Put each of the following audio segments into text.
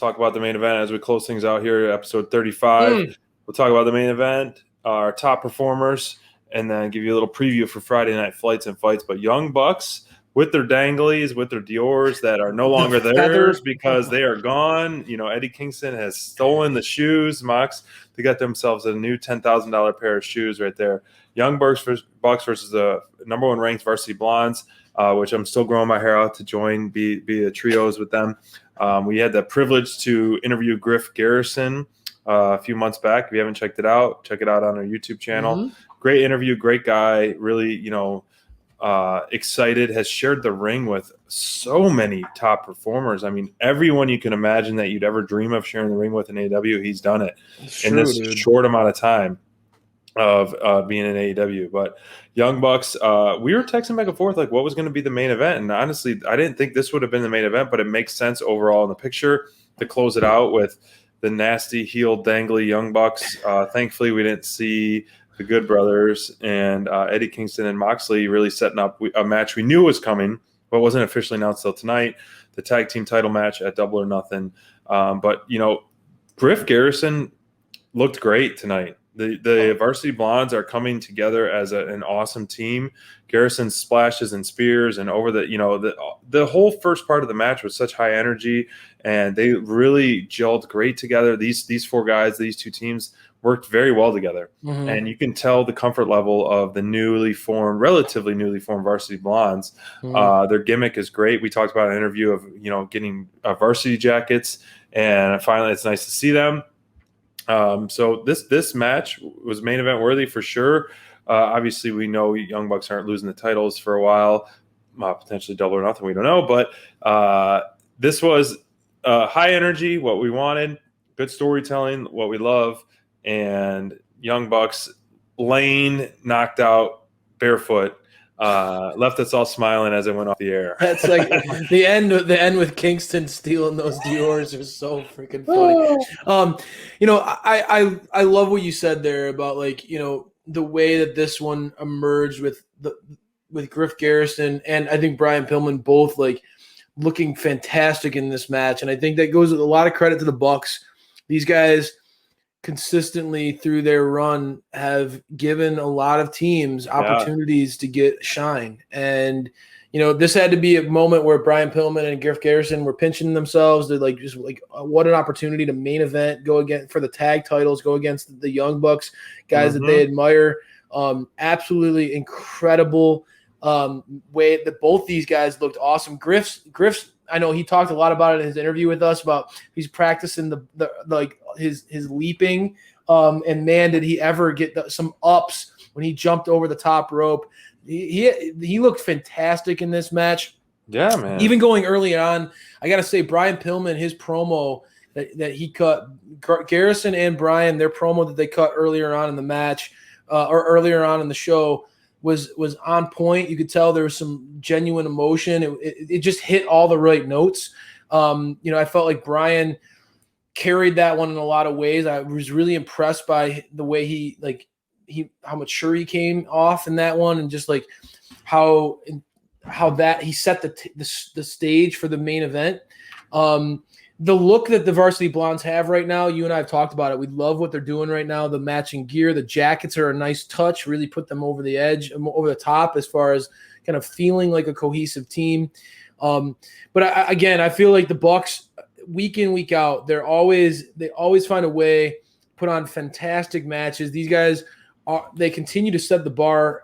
talk about the main event as we close things out here, episode 35. We'll talk about the main event, our top performers, and then give you a little preview for Friday night flights and fights. But Young Bucks with their danglies, with their Diors that are no longer theirs because they are gone. You know, Eddie Kingston has stolen the shoes, Mox. They got themselves a new $10,000 pair of shoes right there. Young Bucks versus the number one ranked Varsity Blondes, which I'm still growing my hair out to join, be the trios with them. We had the privilege to interview Griff Garrison a few months back. If you haven't checked it out, check it out on our YouTube channel. Mm-hmm. Great interview, great guy, really, excited, has shared the ring with so many top performers. I mean, everyone you can imagine that you'd ever dream of sharing the ring with in AEW, he's done it in this short amount of time of being in AEW. But Young Bucks, we were texting back and forth like what was going to be the main event, and honestly I didn't think this would have been the main event, but it makes sense overall in the picture to close it out with the nasty heel dangly Young Bucks. Thankfully we didn't see the Good Brothers and Eddie Kingston and Moxley really setting up a match we knew was coming but wasn't officially announced till tonight, the tag team title match at Double or Nothing. But Griff Garrison looked great tonight. The Varsity Blondes are coming together as an awesome team. Garrison splashes and spears, and over the whole first part of the match was such high energy, and they really gelled great together. These four guys, these two teams worked very well together, and you can tell the comfort level of the relatively newly formed Varsity Blondes. Their gimmick is great. We talked about an interview of getting varsity jackets, and finally it's nice to see them. So this match was main event worthy for sure. Obviously, we know Young Bucks aren't losing the titles for a while, potentially Double or Nothing. We don't know, but this was high energy, what we wanted, good storytelling, what we love, and Young Bucks Lane knocked out barefoot. Left us all smiling as it went off the air. That's like the end with Kingston stealing those Dior's was so freaking funny. I love what you said there about the way that this one emerged with Griff Garrison and I think Brian Pillman both looking fantastic in this match, and I think that goes with a lot of credit to the Bucks. These guys consistently through their run have given a lot of teams opportunities to get shine. And, this had to be a moment where Brian Pillman and Griff Garrison were pinching themselves to what an opportunity to main event, go again for the tag titles, go against the Young Bucks, guys that they admire. Absolutely incredible way that both these guys looked awesome. Griff's I know he talked a lot about it in his interview with us about he's practicing his leaping, and man, did he ever get some ups when he jumped over the top rope. He looked fantastic in this match. Yeah, man. Even going early on, I got to say Brian Pillman, his promo that he cut, Garrison and Brian, their promo that they cut earlier on in the match or earlier on in the show was on point. You could tell there was some genuine emotion. It just hit all the right notes. I felt like Brian carried that one in a lot of ways. I was really impressed by the way how mature he came off in that one, and just how that he set the stage for the main event. The look that the Varsity Blondes have right now, you and I have talked about it. We love what they're doing right now. The matching gear, the jackets are a nice touch, really put them over the edge, over the top as far as kind of feeling like a cohesive team. But I feel like the Bucks, week in, week out, they always find a way, put on fantastic matches. These guys they continue to set the bar.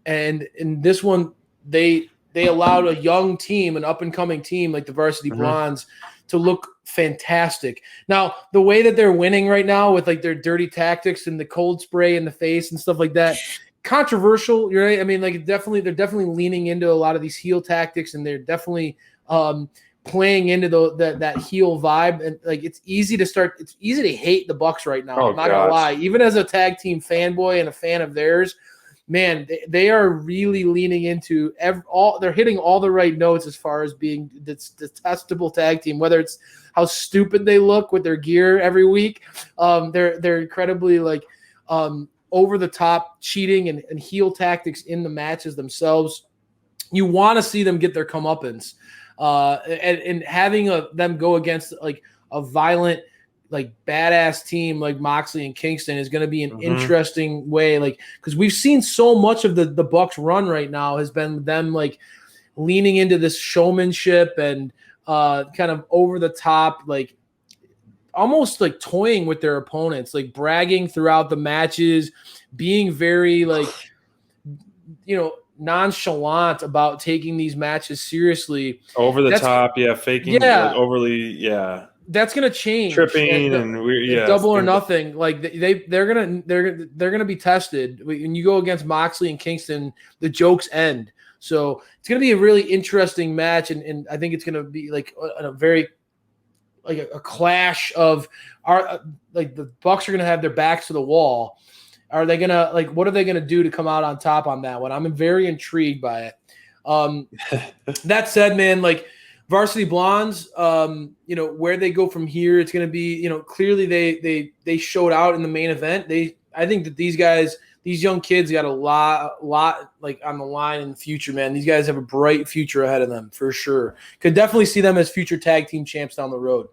And in this one, they allowed a young team, an up and coming team like the Varsity Blondes, to look fantastic. Now, the way that they're winning right now with their dirty tactics and the cold spray in the face and stuff like that, controversial, right? I mean, they're definitely leaning into a lot of these heel tactics, and they're definitely playing into that heel vibe. And it's easy to hate the Bucks right now. I'm not gonna lie. Even as a tag team fanboy and a fan of theirs, man, they are really leaning into they're hitting all the right notes as far as being this detestable tag team, whether it's how stupid they look with their gear every week. They're incredibly over the top cheating and heel tactics in the matches themselves. You want to see them get their comeuppance, and having them go against a violent, like badass team like Moxley and Kingston is going to be an interesting way, like because we've seen so much of the Bucks run right now has been them like leaning into this showmanship and kind of over the top, like almost like toying with their opponents, like bragging throughout the matches, being very like nonchalant about taking these matches seriously, over the top, faking, like overly, that's gonna change. Tripping and weird, double or nothing. Like they're gonna be tested. When you go against Moxley and Kingston, the jokes end. So it's gonna be a really interesting match, and I think it's gonna be like a very like a clash of like the Bucks are gonna have their backs to the wall. Are they gonna what are they gonna do to come out on top on that one? I'm very intrigued by it. That said, man, like Varsity Blondes, where they go from here, it's going to be, clearly they showed out in the main event. I think that these guys, these young kids got a lot like on the line in the future, man. These guys have a bright future ahead of them for sure. Could definitely see them as future tag team champs down the road.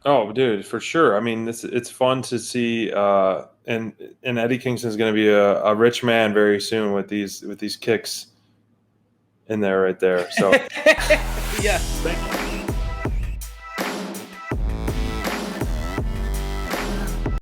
Oh, dude, for sure. I mean, it's fun to see, and Eddie Kingston's going to be a rich man very soon with these kicks in there right there. So yeah, thank you.